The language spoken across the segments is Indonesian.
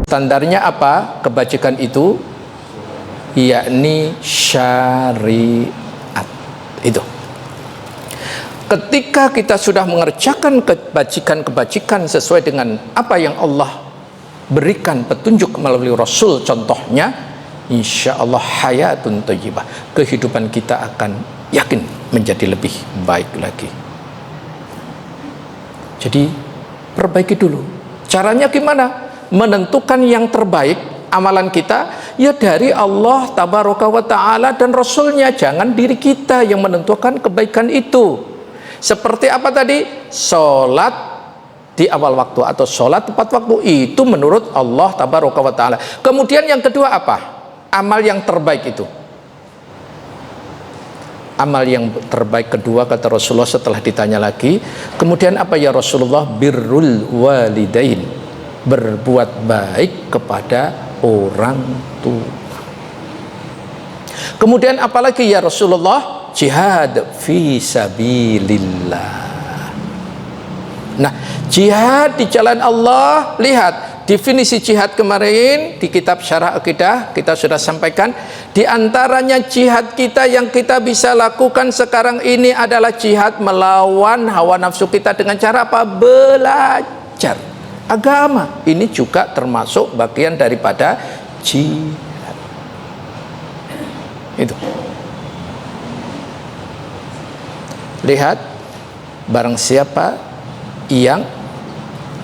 Standarnya apa kebajikan itu? Yakni syariat. Itu. Ketika kita sudah mengerjakan kebajikan-kebajikan sesuai dengan apa yang Allah berikan petunjuk melalui Rasul, contohnya, insya Allah hayatun thayyibah, kehidupan kita akan yakin menjadi lebih baik lagi. Jadi perbaiki dulu. Caranya gimana? Menentukan yang terbaik amalan kita ya dari Allah tabaraka wa ta'ala dan Rasulnya, jangan diri kita yang menentukan kebaikan itu. Seperti apa tadi? Sholat di awal waktu atau sholat tepat waktu, itu menurut Allah tabaraka wa ta'ala. Kemudian yang kedua apa? Amal yang terbaik itu. Amal yang terbaik kedua kata Rasulullah setelah ditanya lagi, kemudian apa ya Rasulullah? Birrul walidain, berbuat baik kepada orang tua. Kemudian apalagi ya Rasulullah? Jihad fi sabilillah. Nah, jihad di jalan Allah, lihat definisi jihad kemarin di kitab Syarah Aqidah kita sudah sampaikan. Di antaranya jihad kita yang kita bisa lakukan sekarang ini adalah jihad melawan hawa nafsu kita dengan cara apa? Belajar agama. Ini juga termasuk bagian daripada jihad. Itu. Lihat, barang siapa yang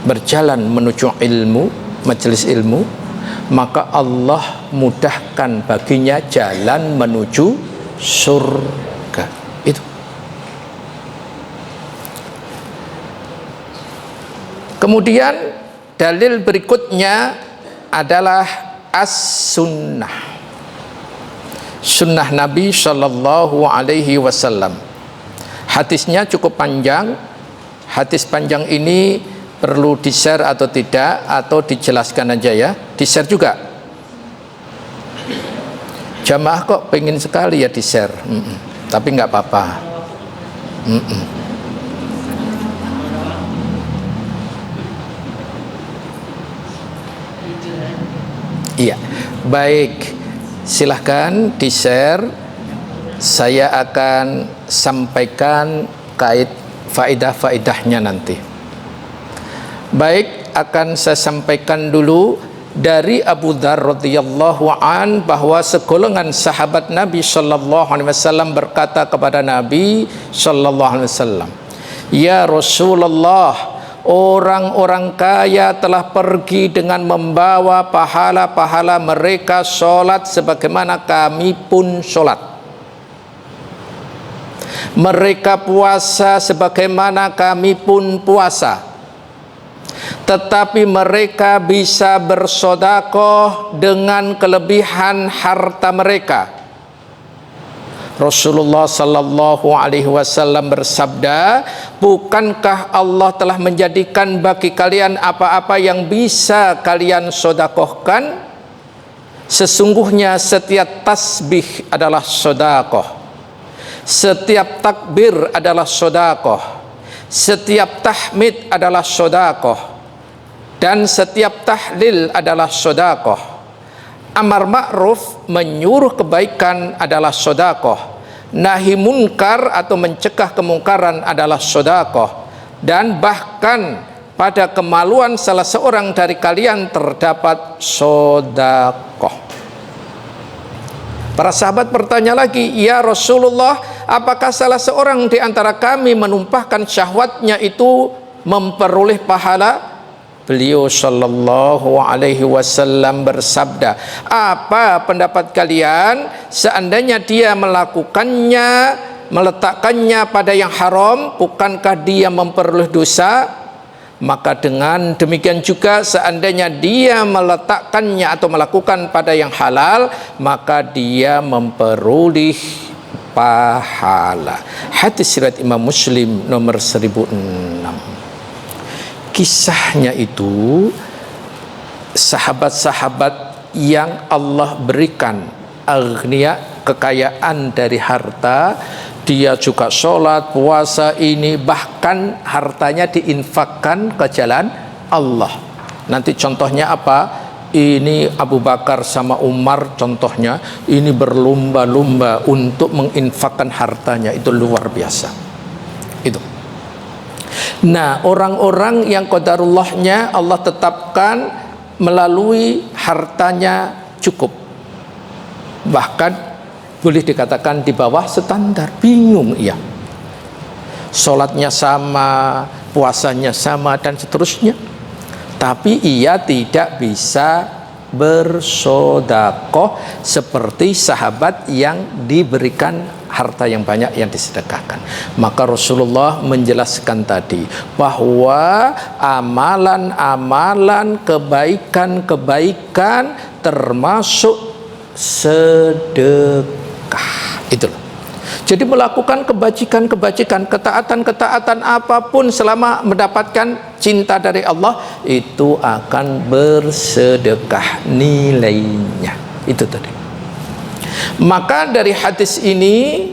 berjalan menuju ilmu, majelis ilmu, maka Allah mudahkan baginya jalan menuju surga. Itu. Kemudian dalil berikutnya adalah as-sunnah. Sunnah Nabi Shallallahu Alaihi Wasallam. Hadisnya cukup panjang. Hadis panjang ini perlu di-share atau tidak, atau dijelaskan aja ya. Di-share juga. Jamaah kok pengen sekali ya di-share. Tapi nggak apa-apa. Iya, baik, silahkan di-share. Saya akan sampaikan kait faedah-faedahnya nanti. Baik, akan saya sampaikan dulu dari Abu Dzar radhiyallahu an bahwa segolongan sahabat Nabi sallallahu alaihi wasallam berkata kepada Nabi sallallahu alaihi wasallam, "Ya Rasulullah, orang-orang kaya telah pergi dengan membawa pahala-pahala mereka sholat sebagaimana kami pun sholat. Mereka puasa sebagaimana kami pun puasa. Tetapi mereka bisa bersedekah dengan kelebihan harta mereka." Rasulullah sallallahu alaihi wasallam bersabda, "Bukankah Allah telah menjadikan bagi kalian apa-apa yang bisa kalian sedekahkan? Sesungguhnya setiap tasbih adalah sedekah, setiap takbir adalah sedekah, setiap tahmid adalah sedekah, dan setiap tahlil adalah sedekah. Amar ma'ruf, menyuruh kebaikan adalah sedekah. Nahi munkar atau mencegah kemungkaran adalah sedekah. Dan bahkan pada kemaluan salah seorang dari kalian terdapat sedekah." Para sahabat bertanya lagi, "Ya Rasulullah, apakah salah seorang di antara kami menumpahkan syahwatnya itu memperoleh pahala?" Beliau sallallahu alaihi wasallam bersabda, "Apa pendapat kalian seandainya dia melakukannya, meletakkannya pada yang haram, bukankah dia memperoleh dosa? Maka dengan demikian juga seandainya dia meletakkannya atau melakukan pada yang halal, maka dia memperoleh pahala." Hadis riwayat Imam Muslim nomor 1006. Kisahnya itu sahabat-sahabat yang Allah berikan aghnia, kekayaan dari harta, dia juga sholat, puasa, ini bahkan hartanya diinfakkan ke jalan Allah. Nanti contohnya apa? ini Abu Bakar sama Umar contohnya, ini berlomba-lomba untuk menginfakkan hartanya, itu luar biasa. Itu. Nah, orang-orang yang qadarullahnya Allah tetapkan melalui hartanya cukup, bahkan boleh dikatakan di bawah standar, bingung ia, sholatnya sama, puasanya sama, dan seterusnya, tapi ia tidak bisa bersodakoh seperti sahabat yang diberikan harta yang banyak yang disedekahkan. Maka Rasulullah menjelaskan tadi bahwa amalan-amalan kebaikan-kebaikan termasuk sedekah. Itulah. Jadi melakukan kebajikan-kebajikan, ketaatan-ketaatan apapun selama mendapatkan cinta dari Allah, itu akan bersedekah nilainya. Itu tadi. Maka dari hadis ini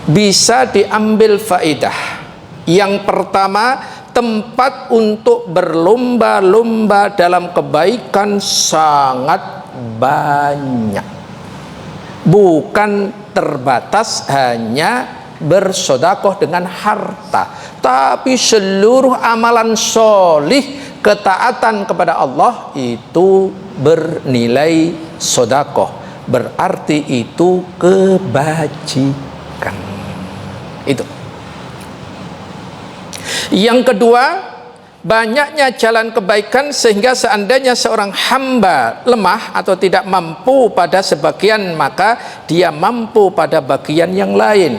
bisa diambil faedah. Yang pertama, tempat untuk berlomba-lomba dalam kebaikan sangat banyak. Bukan terbatas hanya bersodakoh dengan harta, tapi seluruh amalan solih, ketaatan kepada Allah itu bernilai sodakoh, berarti itu kebajikan. Itu. Yang kedua, banyaknya jalan kebaikan sehingga seandainya seorang hamba lemah atau tidak mampu pada sebagian, maka dia mampu pada bagian yang lain.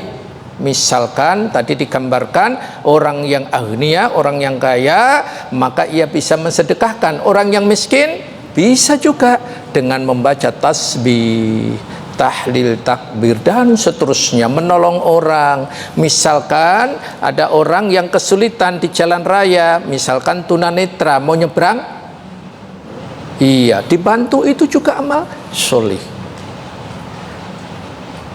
Misalkan tadi digambarkan orang yang agnia, orang yang kaya, maka ia bisa mensedekahkan. Orang yang miskin bisa juga dengan membaca tasbih, tahlil, takbir, dan seterusnya, menolong orang. Misalkan ada orang yang kesulitan di jalan raya, misalkan tunanetra mau nyebrang, iya, dibantu, itu juga amal solih.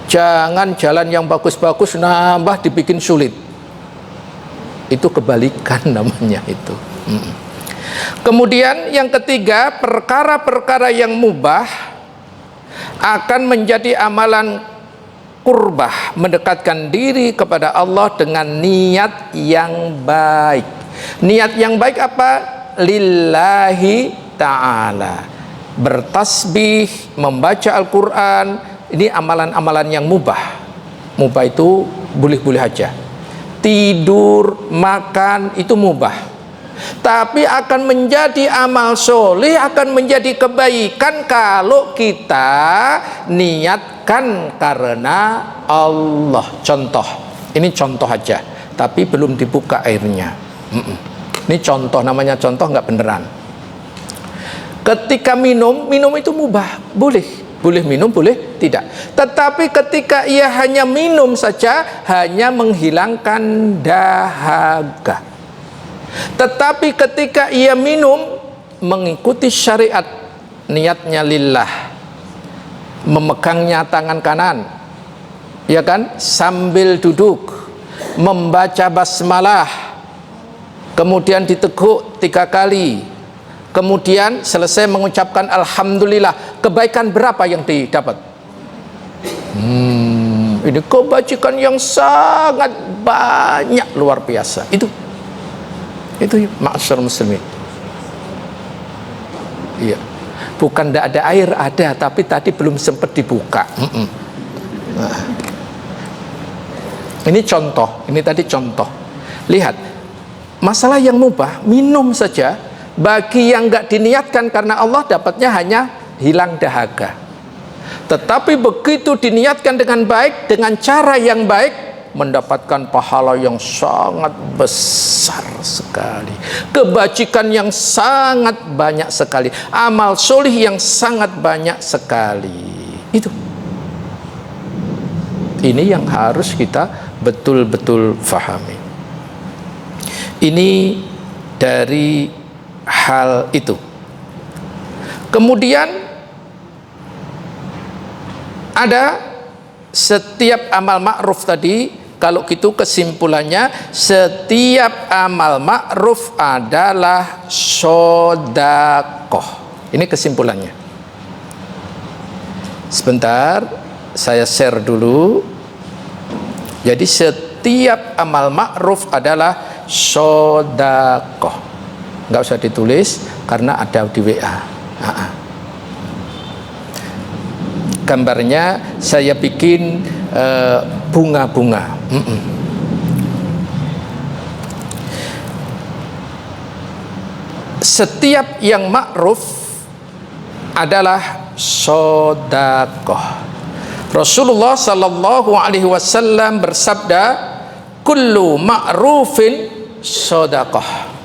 Jangan jalan yang bagus-bagus nambah dibikin sulit, itu kebalikan namanya itu. Kemudian yang ketiga, perkara-perkara yang mubah akan menjadi amalan qurbah, mendekatkan diri kepada Allah dengan niat yang baik. Niat yang baik apa? Lillahi ta'ala. Bertasbih, membaca Al-Quran, ini amalan-amalan yang mubah. Mubah itu boleh-boleh aja. Tidur, makan, itu mubah. Tapi akan menjadi amal soleh, akan menjadi kebaikan kalau kita niatkan karena Allah. Contoh, ini contoh aja, tapi belum dibuka airnya. Ini contoh, namanya contoh, nggak beneran. Ketika minum itu mubah, boleh minum, boleh tidak. Tetapi ketika ia hanya minum saja, hanya menghilangkan dahaga. Tetapi ketika ia minum mengikuti syariat, niatnya lillah, memegangnya tangan kanan, ya kan, sambil duduk, membaca basmalah, kemudian diteguk 3 kali, kemudian selesai mengucapkan alhamdulillah, kebaikan berapa yang didapat? Ini kebajikan yang sangat banyak, luar biasa. Itu ma'asyar muslimin. Iya. Bukan tidak ada air, ada, tapi tadi belum sempat dibuka. Nah. Ini contoh, ini tadi contoh. Lihat, masalah yang mubah, minum saja, bagi yang nggak diniatkan karena Allah, dapatnya hanya hilang dahaga. Tetapi begitu diniatkan dengan baik, dengan cara yang baik, mendapatkan pahala yang sangat besar sekali, kebajikan yang sangat banyak sekali, amal solih yang sangat banyak sekali. Ini yang harus kita betul-betul fahami. Ini dari hal itu. Kemudian ada setiap amal ma'ruf tadi. Kalau gitu kesimpulannya, setiap amal ma'ruf adalah sodakoh, ini kesimpulannya. Sebentar, saya share dulu. Jadi setiap amal ma'ruf adalah sedekah. Enggak usah ditulis karena ada di WA. Gambarnya saya bikin bunga-bunga. Setiap yang ma'ruf adalah sedekah. Rasulullah sallallahu alaihi wasallam bersabda, kullu ma'rufin sedekah.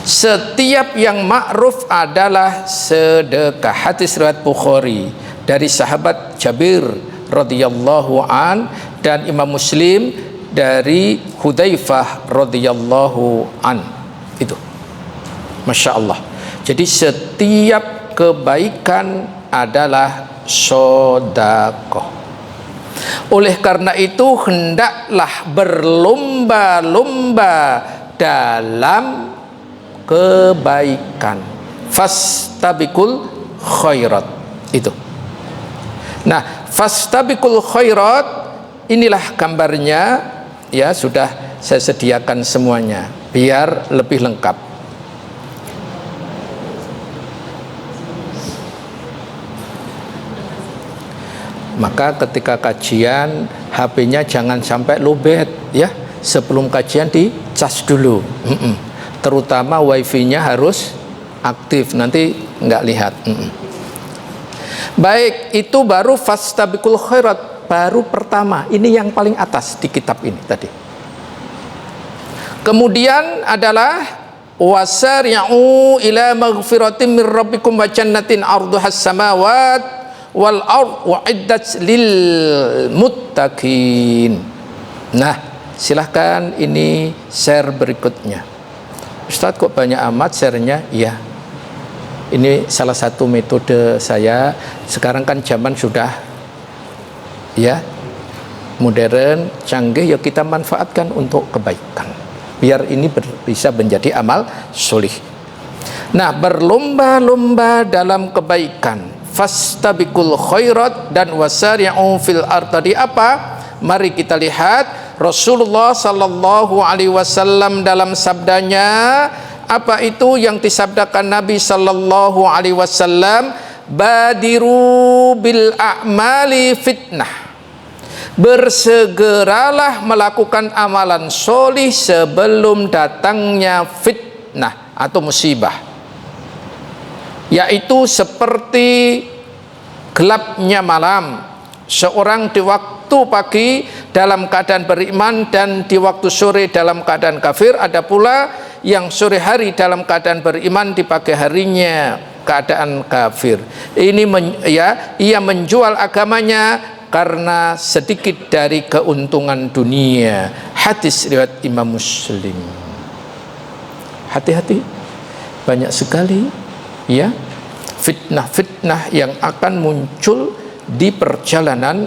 Setiap yang ma'ruf adalah sedekah. Hadis riwayat Bukhari dari sahabat Jabir radhiyallahu an dan Imam Muslim dari Hudzaifah radhiyallahu an. Itu. Masya Allah. Jadi setiap kebaikan adalah sedekah. Oleh karena itu hendaklah berlomba-lomba dalam kebaikan. Fastabiqul khairat. Itu. Nah, fastabiqul khairat inilah gambarnya, ya sudah saya sediakan semuanya biar lebih lengkap. Maka ketika kajian HP-nya jangan sampai lowbat ya. Sebelum kajian dicas dulu. Terutama wifi-nya harus aktif, nanti nggak lihat. Baik, itu baru fastabiqul khairat, baru pertama. Ini yang paling atas di kitab ini tadi. Kemudian adalah wasari'u ila maghfiratin min rabbikum wa jannatin 'arduhas samawat wal ard wa'iddat lil muttaqin. Nah, silahkan ini share berikutnya. Ustadz kok banyak amat share-nya? Ya, ini salah satu metode saya. Sekarang kan zaman sudah ya modern, canggih, ya kita manfaatkan untuk kebaikan biar ini bisa menjadi amal solih. Nah, berlomba-lomba dalam kebaikan, fastabiqul khairat dan wasari'u fil ardh. Apa? Mari kita lihat Rasulullah sallallahu alaihi wasallam dalam sabdanya. Apa itu yang disabdakan Nabi sallallahu alaihi wasallam? Badiru bil a'mali fitnah. Bersegeralah melakukan amalan solih sebelum datangnya fitnah atau musibah, yaitu seperti gelapnya malam. Seorang di waktu pagi dalam keadaan beriman dan di waktu sore dalam keadaan kafir. Ada pula yang sore hari dalam keadaan beriman, di pagi harinya keadaan kafir. Ini ia menjual agamanya karena sedikit dari keuntungan dunia. Hadis riwayat Imam Muslim. Hati-hati, banyak sekali ya fitnah-fitnah yang akan muncul di perjalanan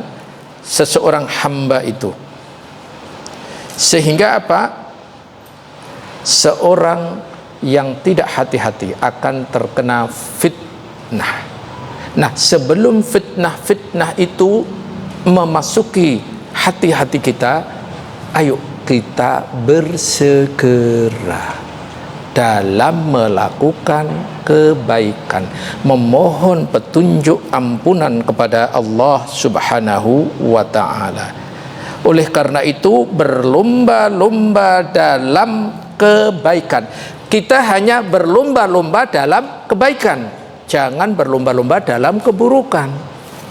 seseorang hamba itu. Sehingga apa? Seorang yang tidak hati-hati akan terkena fitnah. Nah, sebelum fitnah-fitnah itu memasuki hati-hati kita, ayo kita bersegera dalam melakukan kebaikan, memohon petunjuk ampunan kepada Allah Subhanahu wa ta'ala. Oleh karena itu berlomba-lomba dalam kebaikan. Kita hanya berlomba-lomba dalam kebaikan, jangan berlomba-lomba dalam keburukan.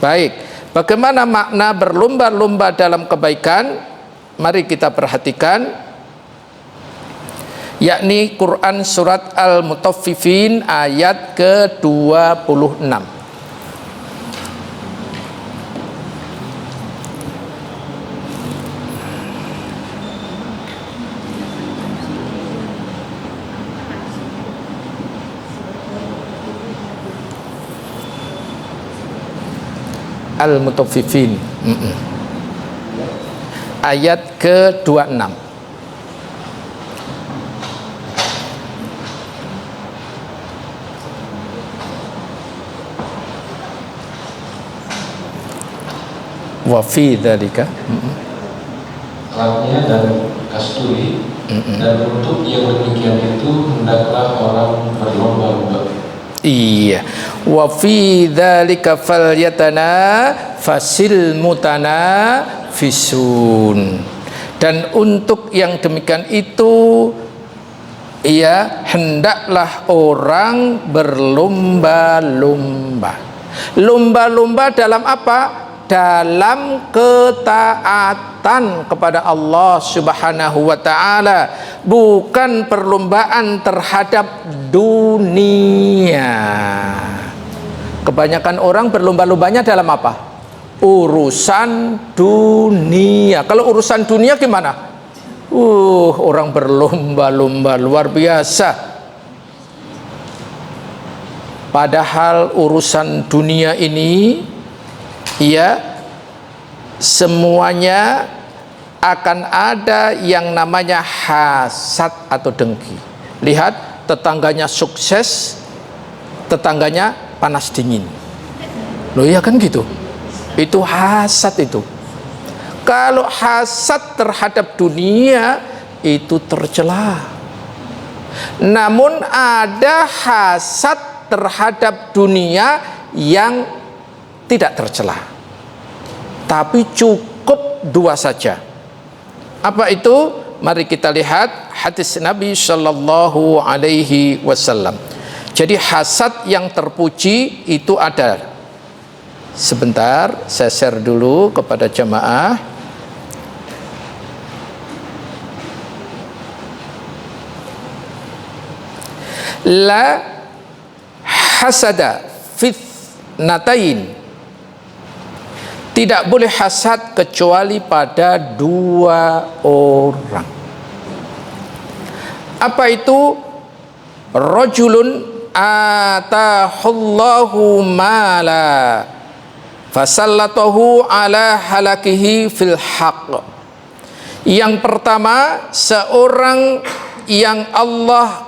Baik, bagaimana makna berlomba-lomba dalam kebaikan? Mari kita perhatikan, yakni Quran surat Al-Mutaffifin ayat ke-26. Al-Mutaffifin ayat ke-26. Wa fi dzalika Laknya dan kasturi, dan untuk yang demikian itu hendaklah orang berlomba-lomba. Iya, wa fi dzalika falyatanafasil mutanafisun. Dan untuk yang demikian itu ya hendaklah orang berlomba-lomba. Lomba-lomba dalam apa? Dalam ketaatan kepada Allah Subhanahu wa ta'ala, bukan perlombaan terhadap dunia. Kebanyakan orang berlomba-lombanya dalam apa? Urusan dunia. Kalau urusan dunia gimana? Orang berlomba-lomba luar biasa. Padahal urusan dunia ini ya semuanya akan ada yang namanya hasad atau dengki. Lihat, tetangganya sukses, tetangganya panas dingin. Loh iya kan gitu. Itu hasad itu. Kalau hasad terhadap dunia itu tercela. Namun ada hasad terhadap dunia yang tidak tercela. Tapi cukup dua saja. Apa itu? Mari kita lihat hadis Nabi sallallahu alaihi wasallam. Jadi hasad yang terpuji itu ada. Sebentar, saya share dulu kepada jamaah. La hasada fitnatain. Tidak boleh hasad kecuali pada dua orang. Apa itu? Rajulun atahullahu mala fasallatahu ala halakihi fil haqq. Yang pertama, seorang yang Allah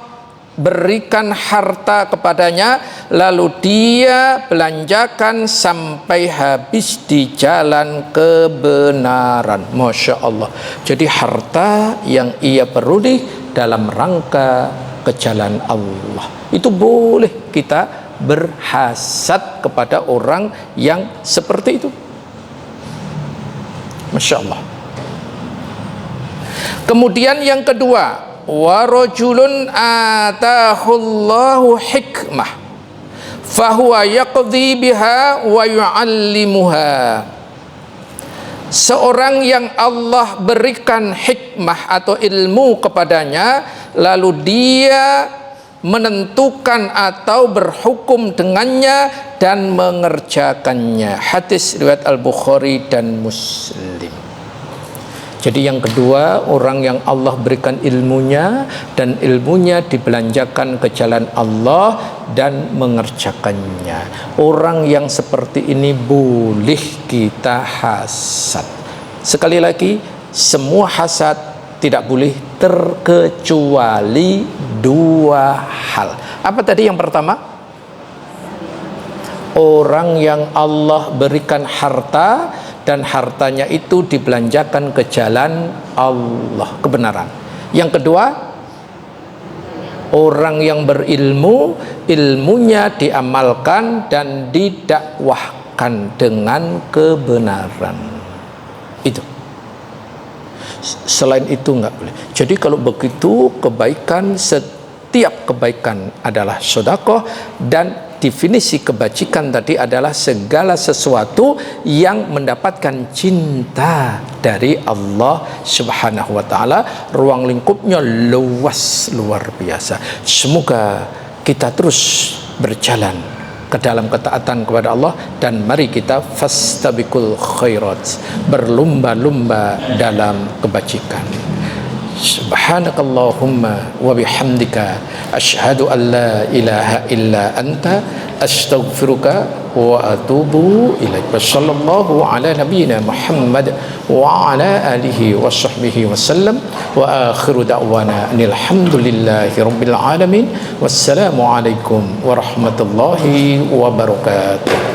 berikan harta kepadanya, lalu dia belanjakan sampai habis di jalan kebenaran. Masya Allah. Jadi harta yang ia peroleh dalam rangka ke jalan Allah, itu boleh kita berhasad kepada orang yang seperti itu. Masya Allah. Kemudian yang kedua, wa rajulun atahullahu hikmah fahuwa yaqdi biha wa yu'allimuha. Seorang yang Allah berikan hikmah atau ilmu kepadanya, lalu dia menentukan atau berhukum dengannya dan mengerjakannya. Hadis riwayat Al-Bukhari dan Muslim. Jadi yang kedua, orang yang Allah berikan ilmunya dan ilmunya dibelanjakan ke jalan Allah dan mengerjakannya. Orang yang seperti ini boleh kita hasad. Sekali lagi, semua hasad tidak boleh terkecuali dua hal. Apa tadi yang pertama? Orang yang Allah berikan harta dan hartanya itu dibelanjakan ke jalan Allah, kebenaran. Yang kedua, orang yang berilmu, ilmunya diamalkan dan didakwahkan dengan kebenaran. Itu. Selain itu enggak boleh. Jadi kalau begitu, kebaikan, setiap kebaikan adalah sedekah, dan definisi kebajikan tadi adalah segala sesuatu yang mendapatkan cinta dari Allah Subhanahu wa ta'ala. Ruang lingkupnya luas, luar biasa. Semoga kita terus berjalan ke dalam ketaatan kepada Allah, dan mari kita fastabiqul khairat, berlomba-lomba dalam kebajikan. Subhanakallahumma wa bihamdika asyhadu an la ilaha illa anta astaghfiruka wa atubu ilaik. Sallallahu ala nabiyyina Muhammad wa ala alihi wa sahbihi wasallam, wa akhiru da'wana alhamdulillahi rabbil alamin. Wassalamu alaikum warahmatullahi wabarakatuh.